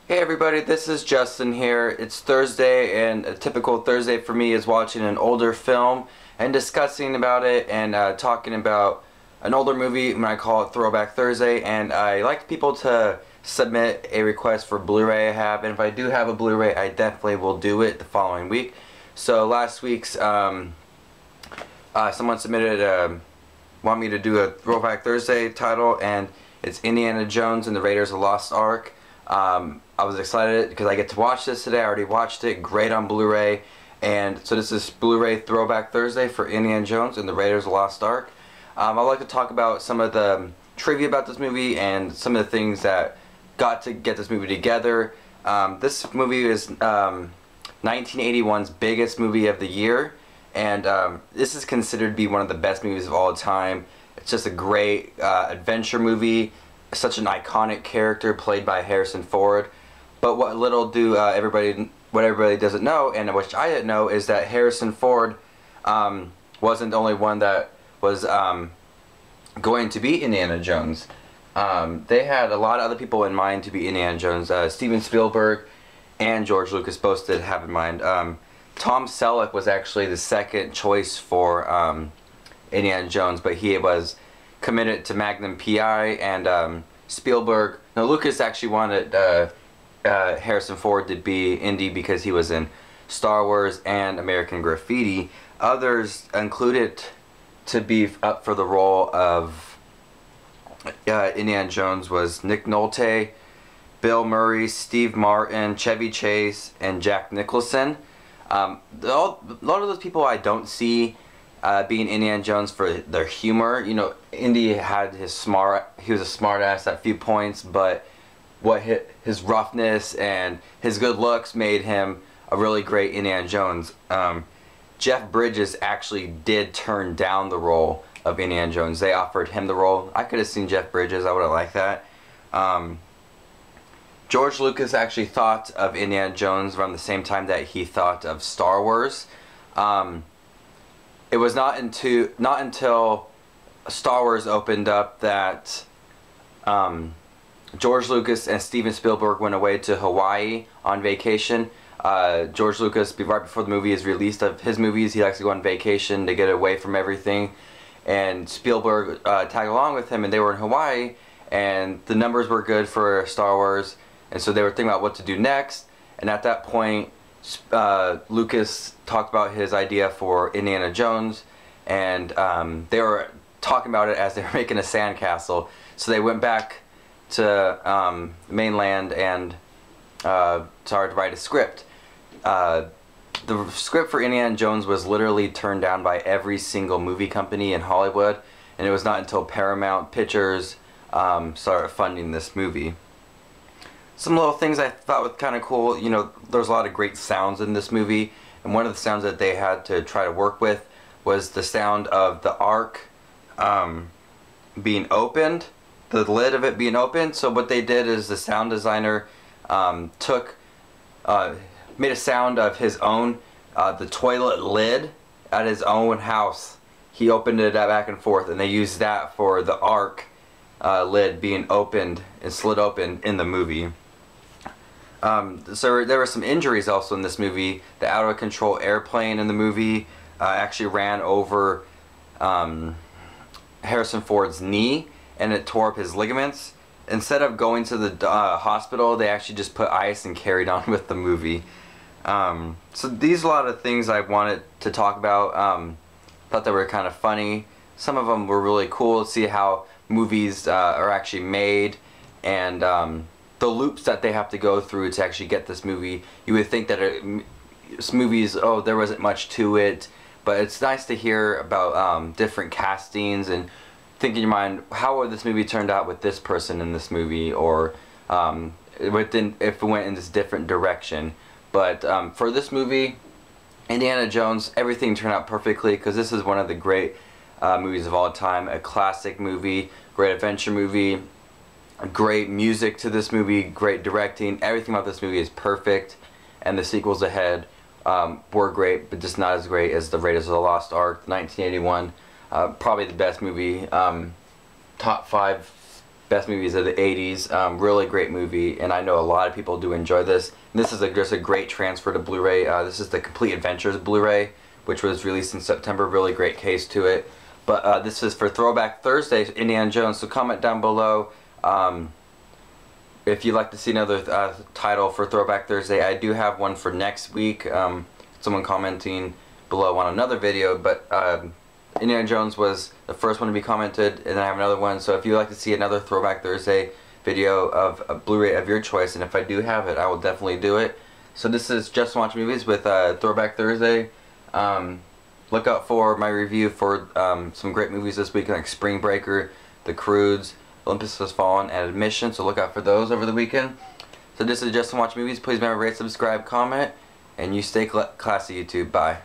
Hey everybody, this is Justin here. It's Thursday, and a typical Thursday for me is watching an older film and discussing about it and talking about an older movie when I call it Throwback Thursday. And I like people to submit a request for Blu-ray I have, and if I do have a Blu-ray, I definitely will do it the following week. So last week's someone submitted want me to do a Throwback Thursday title, and it's Indiana Jones and the Raiders of the Lost Ark. I was excited because I get to watch this today. I already watched it. Great on Blu-ray. And so this is Blu-ray Throwback Thursday for Indiana Jones and the Raiders of the Lost Ark. I'd like to talk about some of the trivia about this movie and some of the things that got to get this movie together. This movie is 1981's biggest movie of the year. And this is considered to be one of the best movies of all time. It's just a great adventure movie. Such an iconic character played by Harrison Ford. But what everybody doesn't know, and which I didn't know, is that Harrison Ford wasn't the only one that was going to be Indiana Jones. They had a lot of other people in mind to be Indiana Jones. Steven Spielberg and George Lucas both did have in mind. Tom Selleck was actually the second choice for Indiana Jones, but he was committed to Magnum PI, and Lucas actually wanted Harrison Ford to be Indy because he was in Star Wars and American Graffiti. Others included to be up for the role of Indiana Jones was Nick Nolte, Bill Murray, Steve Martin, Chevy Chase, and Jack Nicholson. A lot of those people I don't see being Indiana Jones for their humor. You know, Indy had he was a smart ass at a few points, but his roughness and his good looks made him a really great Indiana Jones. Jeff Bridges actually did turn down the role of Indiana Jones. They offered him the role. I could have seen Jeff Bridges. I would have liked that. George Lucas actually thought of Indiana Jones around the same time that he thought of Star Wars. It was not until Star Wars opened up that George Lucas and Steven Spielberg went away to Hawaii on vacation. George Lucas, right before the movie is released of his movies, he likes to go on vacation to get away from everything. And Spielberg tagged along with him, and they were in Hawaii, and the numbers were good for Star Wars, and so they were thinking about what to do next. And at that point, Lucas talked about his idea for Indiana Jones, and they were talking about it as they were making a sandcastle. So they went back to mainland and started to write a script. The script for Indiana Jones was literally turned down by every single movie company in Hollywood, and it was not until Paramount Pictures started funding this movie. Some little things I thought was kind of cool. You know, there's a lot of great sounds in this movie, and one of the sounds that they had to try to work with was the sound of the Ark being opened, the lid of it being opened. So what they did is the sound designer made a sound of his own, the toilet lid at his own house. He opened it back and forth, and they used that for the Ark lid being opened and slid open in the movie. So there were some injuries also in this movie. The out-of-control airplane in the movie actually ran over Harrison Ford's knee, and it tore up his ligaments. Instead of going to the hospital, they actually just put ice and carried on with the movie. So these are a lot of things I wanted to talk about. Thought they were kind of funny. Some of them were really cool to see how movies are actually made, and the loops that they have to go through to actually get this movie. You would think that movies, oh, there wasn't much to it, but it's nice to hear about different castings and think in your mind, how would this movie turned out with this person in this movie, or if it went in this different direction. But for this movie, Indiana Jones, everything turned out perfectly, because this is one of the great movies of all time. A classic movie, great adventure movie, great music to this movie, great directing. Everything about this movie is perfect, and the sequels ahead were great, but just not as great as The Raiders of the Lost Ark, 1981. Probably the best movie, top 5 best movies of the 80s. Really great movie, and I know a lot of people do enjoy this. And this is just a great transfer to Blu-ray. This is the Complete Adventures Blu-ray, which was released in September. Really great case to it. But this is for Throwback Thursday, Indiana Jones. So comment down below if you'd like to see another title for Throwback Thursday. I do have one for next week. Someone commenting below on another video, but Indiana Jones was the first one to be commented, and then I have another one. So if you'd like to see another Throwback Thursday video of a Blu-ray of your choice, and if I do have it, I will definitely do it. So this is Just Watch Movies with Throwback Thursday. Look out for my review for some great movies this week, like Spring Breaker, The Croods, Olympus Has Fallen, and Admission. So look out for those over the weekend. So this is Just Watch Movies. Please remember, rate, subscribe, comment, and you stay classy, YouTube. Bye.